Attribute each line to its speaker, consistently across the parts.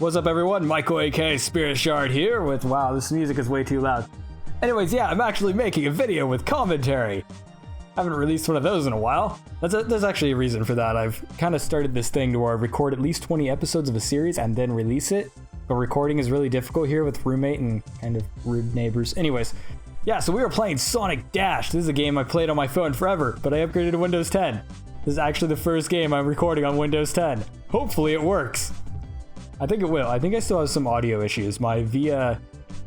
Speaker 1: What's up, everyone? Michael, aka Spirit Shard here with, wow, this music is way too loud. Anyways, yeah, I'm actually making a video with commentary. I haven't released one of those in a while. There's actually a reason for that. I've kind of started this thing to where I record at least 20 episodes of a series and then release it. But recording is really difficult here with roommate and kind of rude neighbors. Anyways, yeah, so we were playing Sonic Dash. This is a game I played on my phone forever, but I upgraded to Windows 10. This is actually the first game I'm recording on Windows 10. Hopefully it works. I think it will. I think I still have some audio issues. My VIA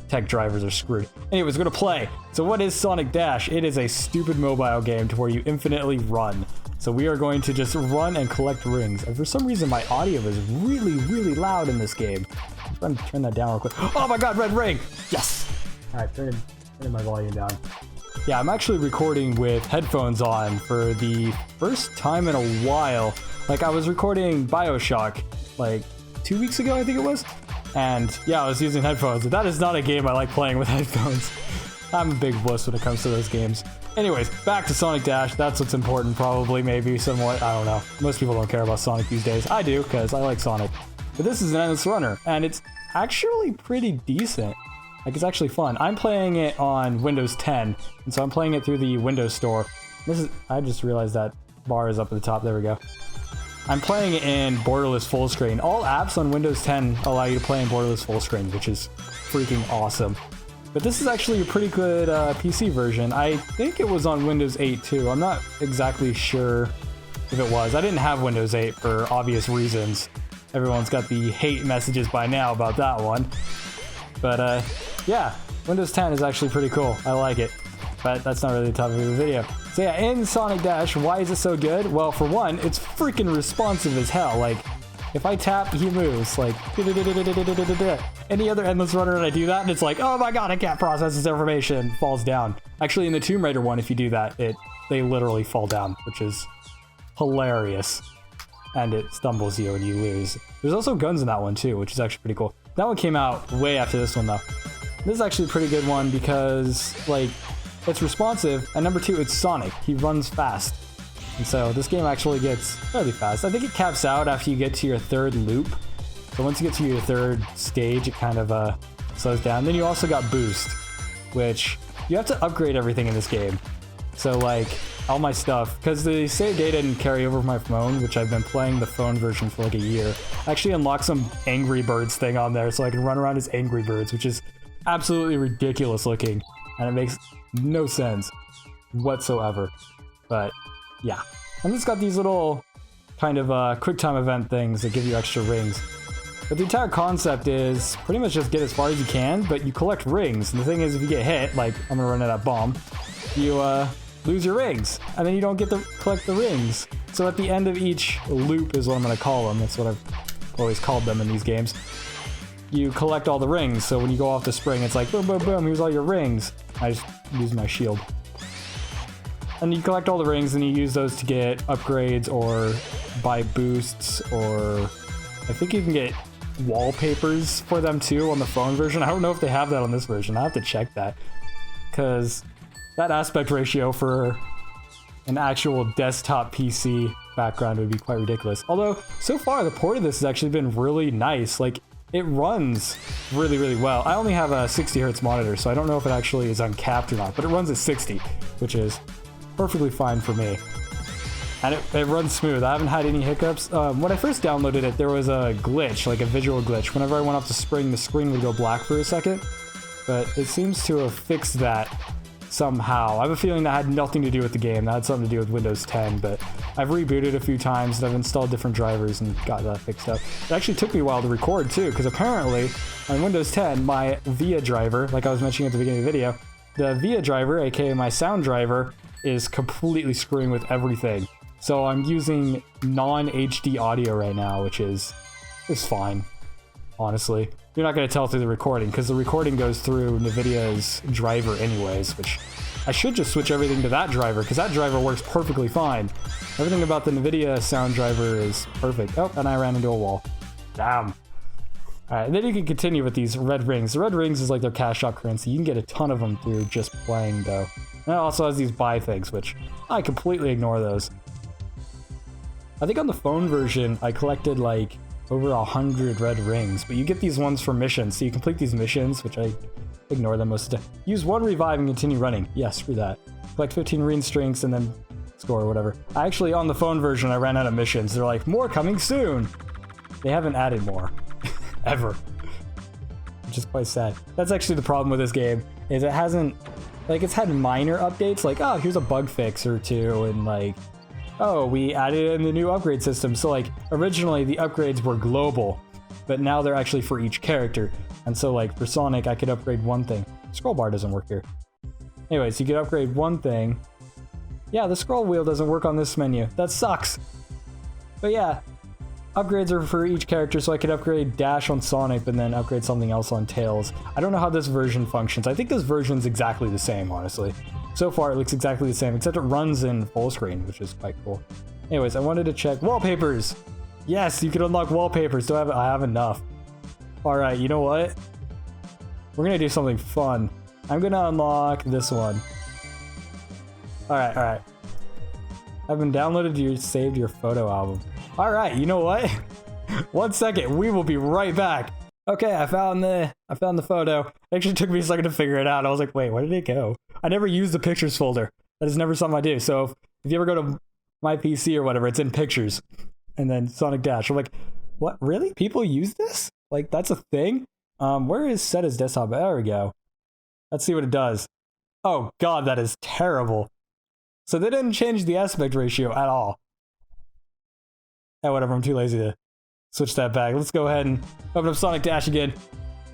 Speaker 1: tech drivers are screwed. Anyways, we're gonna play. So what is Sonic Dash? It is a stupid mobile game to where you infinitely run. So we are going to just run and collect rings. And for some reason, my audio is really, really loud in this game. I'm trying to turn that down real quick. Oh my god, red ring! Yes! Alright, turn my volume down. Yeah, I'm actually recording with headphones on for the first time in a while. Like, I was recording BioShock, like, 2 weeks ago, I think it was. And yeah, I was using headphones. But that is not a game I like playing with headphones. I'm a big wuss when it comes to those games. Anyways, back to Sonic Dash. That's what's important, probably, maybe, somewhat. I don't know. Most people don't care about Sonic these days. I do, because I like Sonic. But this is an endless runner, and it's actually pretty decent. Like, it's actually fun. I'm playing it on Windows 10, and so I'm playing it through the Windows Store. I just realized that bar is up at the top. There we go. I'm playing it in borderless full screen. All apps on Windows 10 allow you to play in borderless full screen, which is freaking awesome. But this is actually a pretty good PC version. I think it was on Windows 8 too. I'm not exactly sure if it was. I didn't have Windows 8 for obvious reasons. Everyone's got the hate messages by now about that one. But yeah, Windows 10 is actually pretty cool. I like it. But that's not really the topic of the video. So yeah, in Sonic Dash, why is it so good? Well, for one, it's freaking responsive as hell. Like, if I tap, he moves. Like, any other endless runner and I do that, and it's like, oh my god, I can't process this information. Falls down. Actually, in the Tomb Raider one, if you do that, they literally fall down, which is hilarious. And it stumbles you and you lose. There's also guns in that one too, which is actually pretty cool. That one came out way after this one though. This is actually a pretty good one because, like, it's responsive, and number two, it's Sonic. He runs fast. And so this game actually gets fairly fast. I think it caps out after you get to your third loop. So once you get to your third stage, it kind of slows down. Then you also got Boost, which you have to upgrade everything in this game. So, like, all my stuff, because the save data didn't carry over my phone, which I've been playing the phone version for like a year. I actually unlocked some Angry Birds thing on there so I can run around as Angry Birds, which is absolutely ridiculous looking. And it makes no sense whatsoever. But yeah. And it's got these little kind of quick time event things that give you extra rings. But the entire concept is pretty much just get as far as you can, but you collect rings. And the thing is, if you get hit, like I'm gonna run into that bomb, you lose your rings. And then you don't get to collect the rings. So at the end of each loop is what I'm gonna call them. That's what I've always called them in these games. You collect all the rings, so when you go off the spring, it's like boom, boom, boom, here's all your rings. I just use my shield. And you collect all the rings, and you use those to get upgrades or buy boosts, or I think you can get wallpapers for them too on the phone version. I don't know if they have that on this version. I have to check that, because that aspect ratio for an actual desktop PC background would be quite ridiculous. Although, so far, the port of this has actually been really nice. Like, it runs really, really well. I only have a 60 hertz monitor, so I don't know if it actually is uncapped or not, but it runs at 60, which is perfectly fine for me. And it runs smooth. I haven't had any hiccups. When I first downloaded it, there was a glitch, like a visual glitch. Whenever I went off the spring, the screen would go black for a second, but it seems to have fixed that somehow. I have a feeling that had nothing to do with the game. That had something to do with Windows 10, but I've rebooted a few times and I've installed different drivers and got that fixed up. It actually took me a while to record too, because apparently on Windows 10, my VIA driver, like I was mentioning at the beginning of the video, the VIA driver, aka my sound driver, is completely screwing with everything. So I'm using non-HD audio right now, which is fine, honestly. You're not going to tell through the recording, because the recording goes through NVIDIA's driver anyways, which I should just switch everything to that driver, because that driver works perfectly fine. Everything about the NVIDIA sound driver is perfect. Oh, and I ran into a wall. Damn. Alright, then you can continue with these red rings. The red rings is like their cash out currency. You can get a ton of them through just playing, though. And it also has these buy things, which I completely ignore those. I think on the phone version, I collected like over 100 red rings, but you get these ones for missions, so you complete these missions, which I ignore them most of the time. Use 1 revive and continue running. Yes, screw that. Collect 15 rune strings and then score or whatever. Actually, on the phone version, I ran out of missions. They're like, more coming soon. They haven't added more. Ever. Which is quite sad. That's actually the problem with this game, is it hasn't, like, it's had minor updates, like, oh, here's a bug fix or two, and like, oh, we added in the new upgrade system. So like, originally the upgrades were global, but now they're actually for each character. And so like, for Sonic, I could upgrade one thing. Scroll bar doesn't work here. Anyways, you could upgrade one thing. Yeah, the scroll wheel doesn't work on this menu. That sucks. But yeah, upgrades are for each character, so I could upgrade Dash on Sonic, but then upgrade something else on Tails. I don't know how this version functions. I think this version's exactly the same, honestly. So far, it looks exactly the same, except it runs in full screen, which is quite cool. Anyways, I wanted to check wallpapers. Yes, you can unlock wallpapers. I have enough. All right, you know what? We're gonna do something fun. I'm gonna unlock this one. All right. I've been saved your photo album. All right, you know what? 1 second, we will be right back. Okay, I found the photo. It actually took me a second to figure it out. I was like, wait, where did it go? I never use the pictures folder. That is never something I do. So if you ever go to my PC or whatever, it's in pictures. And then Sonic Dash. I'm like, what? Really? People use this? Like, that's a thing? Where is set as desktop? There we go. Let's see what it does. Oh god, that is terrible. So they didn't change the aspect ratio at all. Oh, whatever, I'm too lazy to switch that back. Let's go ahead and open up Sonic Dash again.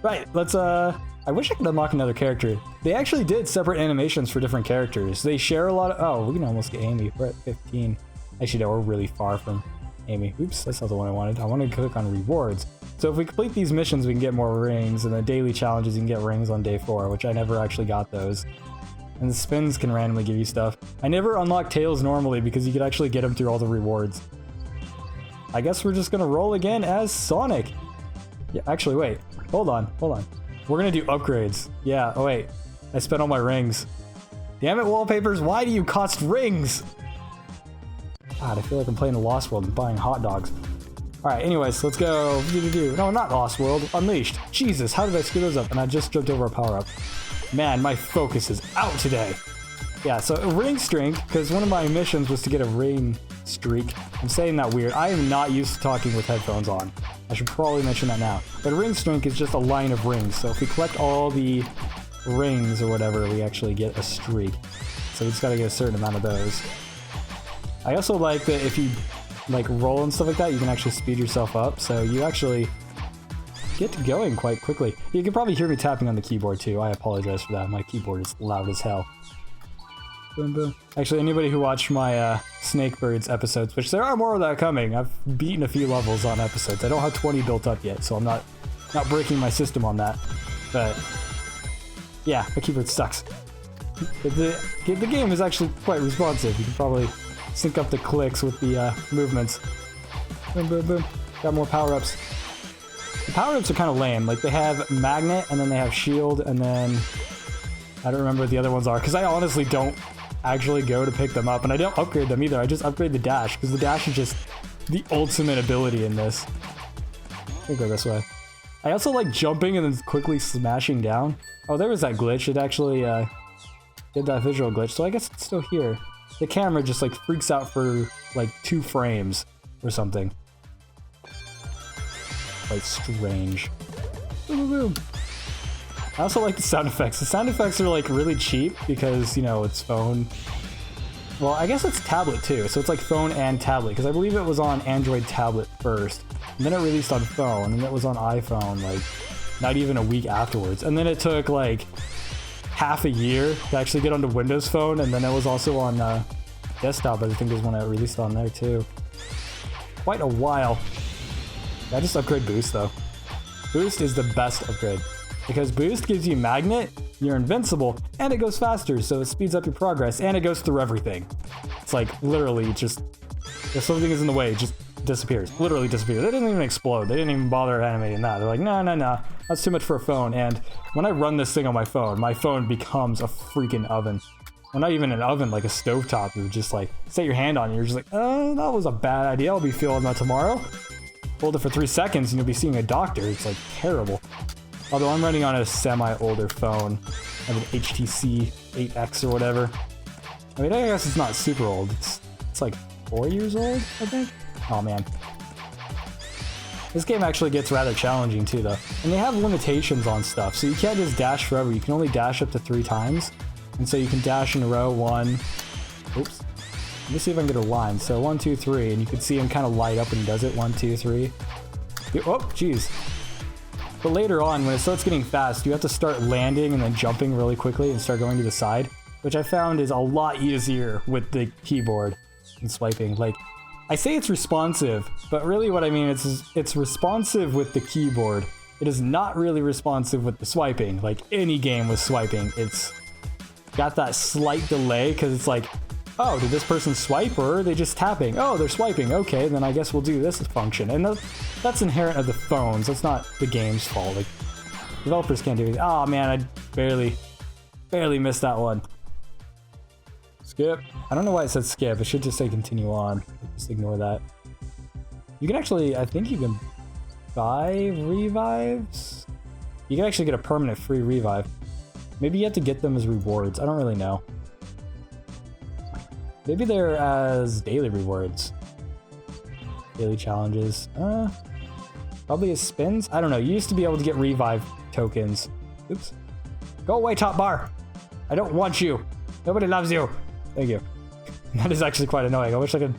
Speaker 1: Right, let's, I wish I could unlock another character. They actually did separate animations for different characters. They share a lot of, oh, we can almost get Amy. We're at 15. Actually, no, we're really far from Amy. Oops, that's not the one I wanted. I wanted to click on rewards. So if we complete these missions, we can get more rings, and the daily challenges, you can get rings on day 4, which I never actually got those. And the spins can randomly give you stuff. I never unlocked Tails normally because you could actually get them through all the rewards. I guess we're just gonna roll again as Sonic. Yeah, actually, wait. Hold on. We're gonna do upgrades. Yeah, oh wait. I spent all my rings. Damn it, wallpapers, why do you cost rings? God, I feel like I'm playing the Lost World and buying hot dogs. Alright, anyways, let's go. No, not Lost World. Unleashed. Jesus, how did I screw those up? And I just jumped over a power-up. Man, my focus is out today. Yeah, so a ring streak, because one of my missions was to get a ring streak. I'm saying that weird. I am not used to talking with headphones on. I should probably mention that now. But a ring streak is just a line of rings. So if we collect all the rings or whatever, we actually get a streak. So we just gotta get a certain amount of those. I also like that if you like roll and stuff like that, you can actually speed yourself up. So you actually get going quite quickly. You can probably hear me tapping on the keyboard too. I apologize for that. My keyboard is loud as hell. Boom, boom. Actually, anybody who watched my Snakebirds episodes, which there are more of that coming. I've beaten a few levels on episodes. I don't have 20 built up yet, so I'm not breaking my system on that. But yeah, my keyboard sucks. The game is actually quite responsive. You can probably sync up the clicks with the movements. Boom, boom, boom. Got more power-ups. The power-ups are kind of lame. Like, they have Magnet, and then they have Shield, and then I don't remember what the other ones are, because I honestly don't actually go to pick them up, and I don't upgrade them either. I just upgrade the Dash, because the Dash is just the ultimate ability in this. We'll go this way. I also like jumping and then quickly smashing down. Oh, there was that glitch. It actually did that visual glitch, so I guess it's still here. The camera just like freaks out for like 2 frames or something. Quite strange. Boom, boom, boom. I also like the sound effects. The sound effects are like really cheap because, you know, it's phone. Well, I guess it's tablet too, so it's like phone and tablet, because I believe it was on Android tablet first, and then it released on phone, and then it was on iPhone like not even a week afterwards, and then it took like half a year to actually get onto Windows Phone, and then it was also on desktop, I think is when it released on there too. Quite a while. I just upgrade Boost though. Boost is the best upgrade, because Boost gives you Magnet, you're invincible, and it goes faster, so it speeds up your progress, and it goes through everything. It's like, literally, just, if something is in the way, it just disappears. Literally disappears. They didn't even explode. They didn't even bother animating that. They're like, no, that's too much for a phone, and when I run this thing on my phone becomes a freaking oven. Well, not even an oven, like a stovetop. You just like, set your hand on it, you're just like, that was a bad idea, I'll be feeling that tomorrow. hold it for 3 seconds and you'll be seeing a doctor. It's like terrible. Although I'm running on a semi-older phone. I have an HTC 8X or whatever. I mean, I guess it's not super old. It's like 4 years old, I think. Oh man. This game actually gets rather challenging too though. And they have limitations on stuff, so you can't just dash forever. You can only dash up to 3 times. And so you can dash in a row, 1. Oops. Let me see if I can get a line. So 1, 2, 3, and you can see him kind of light up when he does it. 1, 2, 3. Oh, jeez. But later on, when it starts getting fast, you have to start landing and then jumping really quickly and start going to the side, which I found is a lot easier with the keyboard and swiping. Like, I say it's responsive, but really what I mean is it's responsive with the keyboard. It is not really responsive with the swiping. Like any game with swiping, it's got that slight delay because it's like, oh, did this person swipe or are they just tapping? Oh, they're swiping. Okay, then I guess we'll do this function. And that's inherent of the phones. That's not the game's fault. Like, developers can't do it. Oh man, I barely missed that one. Skip. I don't know why it said skip. It should just say continue on. Just ignore that. You can actually, I think you can buy revives? You can actually get a permanent free revive. Maybe you have to get them as rewards. I don't really know. Maybe they're as daily rewards. Daily challenges. Probably as spins? I don't know. You used to be able to get revive tokens. Oops. Go away, top bar! I don't want you! Nobody loves you! Thank you. That is actually quite annoying. I wish I could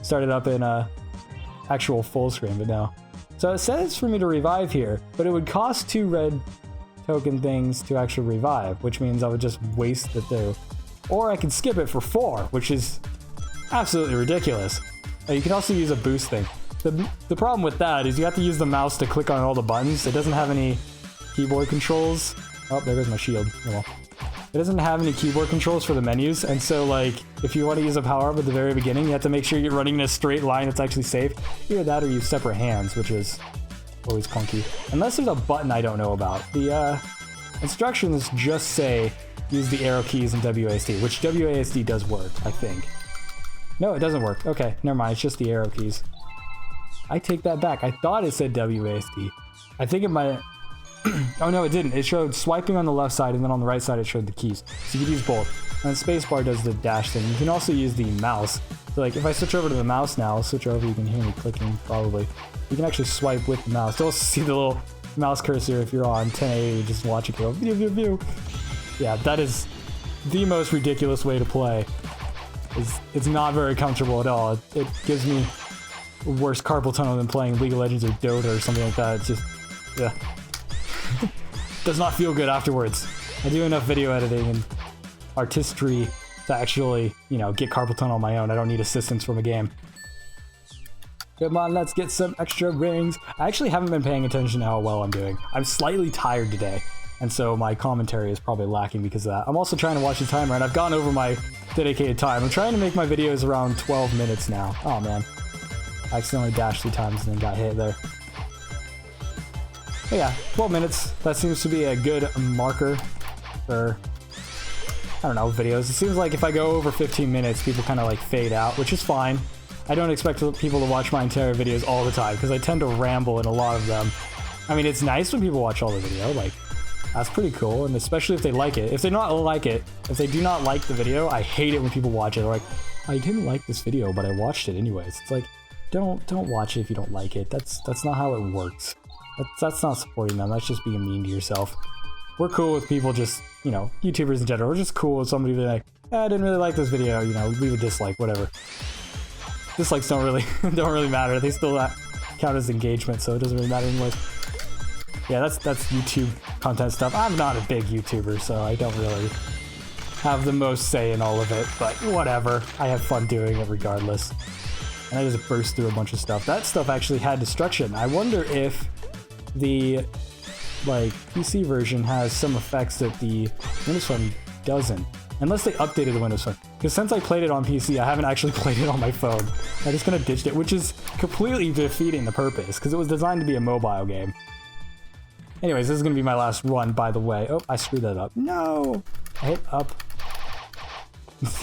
Speaker 1: start it up in actual full screen, but no. So it says for me to revive here, but it would cost 2 red token things to actually revive, which means I would just waste it through. Or I could skip it for 4, which is absolutely ridiculous. You can also use a boost thing. The problem with that is you have to use the mouse to click on all the buttons. It doesn't have any keyboard controls. Oh, there goes my shield. Oh well. It doesn't have any keyboard controls for the menus, and so like if you want to use a power-up at the very beginning, you have to make sure you're running in a straight line that's actually safe. Either that or use separate hands, which is always clunky. Unless there's a button I don't know about. The instructions just say use the arrow keys in WASD, which WASD does work, I think. No, it doesn't work. Okay, never mind. It's just the arrow keys. I take that back. I thought it said WASD. I think it might... Oh no, it didn't. It showed swiping on the left side, and then on the right side it showed the keys. So you can use both. And spacebar does the dash thing. You can also use the mouse. So like if I switch over to the mouse now, I'll switch over, you can hear me clicking probably. You can actually swipe with the mouse. You'll also see the little mouse cursor if you're on 1080, just watch it go view, view, view. Yeah, that is the most ridiculous way to play. It's not very comfortable at all. It gives me worse carpal tunnel than playing League of Legends or Dota or something like that. It's just, yeah. Does not feel good afterwards. I do enough video editing and artistry to actually, you know, get carpal tunnel on my own. I don't need assistance from a game. Come on, let's get some extra rings. I actually haven't been paying attention to how well I'm doing. I'm slightly tired today, and so my commentary is probably lacking because of that. I'm also trying to watch the timer, and I've gone over my dedicated time. I'm trying to make my videos around 12 minutes now. Oh man. I accidentally dashed 3 times and then got hit there. But yeah, 12 minutes. That seems to be a good marker for, I don't know, videos. It seems like if I go over 15 minutes, people kind of like fade out, which is fine. I don't expect people to watch my entire videos all the time because I tend to ramble in a lot of them. I mean, it's nice when people watch all the video, like, that's pretty cool, and especially if they like it. If they not like it, if they do not like the video, I hate it when people watch it. They're like, I didn't like this video, but I watched it anyways. It's like, don't watch it if you don't like it. That's not how it works. That's not supporting them. That's just being mean to yourself. We're cool with people just, you know, YouTubers in general. We're just cool with somebody being like, I didn't really like this video, you know, leave a dislike, whatever. Dislikes don't really matter. They still count as engagement, so it doesn't really matter anyways. Yeah, that's YouTube content stuff. I'm not a big YouTuber, so I don't really have the most say in all of it, but whatever. I have fun doing it regardless. And I just burst through a bunch of stuff. That stuff actually had destruction. I wonder if the like PC version has some effects that the Windows Phone doesn't, unless they updated the Windows Phone. Because since I played it on PC, I haven't actually played it on my phone. I just kind of ditched it, which is completely defeating the purpose, because it was designed to be a mobile game. Anyways, this is gonna be my last run, by the way. Oh, I screwed that up. No, I hit up.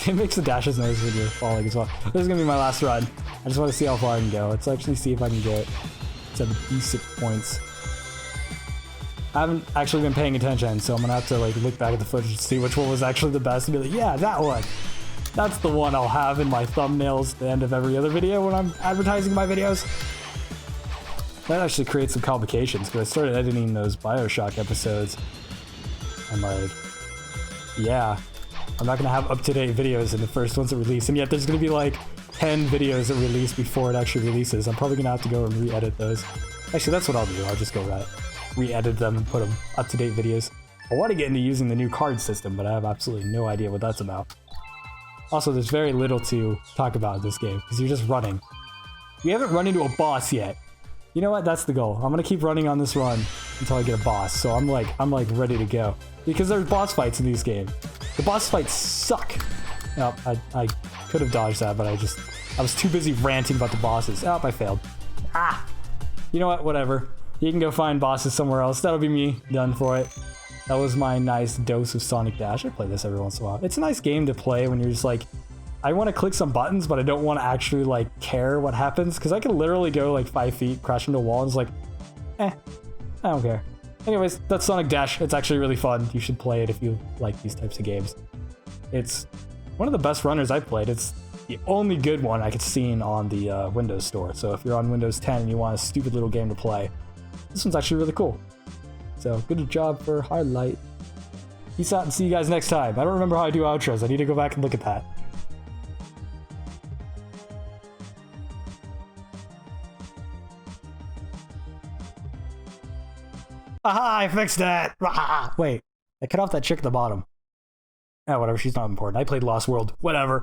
Speaker 1: It makes the dashes noise when you're falling as well. This is gonna be my last run. I just want to see how far I can go. Let's actually see if I can get have decent points. I haven't actually been paying attention, so I'm gonna have to like look back at the footage to see which one was actually the best and be like, yeah, that one. That's the one I'll have in my thumbnails at the end of every other video when I'm advertising my videos. That actually creates some complications because I started editing those Bioshock episodes. I'm like, yeah, I'm not gonna have up-to-date videos in the first ones that release, and yet there's gonna be like 10 videos that release before it actually releases. I'm probably gonna have to go and re-edit those. Actually, that's what I'll do. I'll just go re-edit them and put them up-to-date videos. I want to get into using the new card system, but I have absolutely no idea what that's about. Also, there's very little to talk about in this game, because you're just running. We haven't run into a boss yet. You know what? That's the goal. I'm gonna keep running on this run until I get a boss. So I'm like ready to go. Because there's boss fights in these games. The boss fights suck. Oh, I could have dodged that, but I was too busy ranting about the bosses. Oh, I failed. Ah! You know what? Whatever. You can go find bosses somewhere else. That'll be me. Done for it. That was my nice dose of Sonic Dash. I play this every once in a while. It's a nice game to play when you're just like, I want to click some buttons, but I don't want to actually like care what happens, because I can literally go like 5 feet, crash into a wall, and it's like, I don't care. Anyways, that's Sonic Dash. It's actually really fun. You should play it if you like these types of games. It's one of the best runners I've played. It's the only good one I could see on the Windows Store. So if you're on Windows 10 and you want a stupid little game to play, this one's actually really cool. So good job for Highlight. Peace out and see you guys next time. I don't remember how I do outros. I need to go back and look at that. Aha, I fixed it! Wait, I cut off that chick at the bottom. Oh, whatever, she's not important. I played Lost World. Whatever.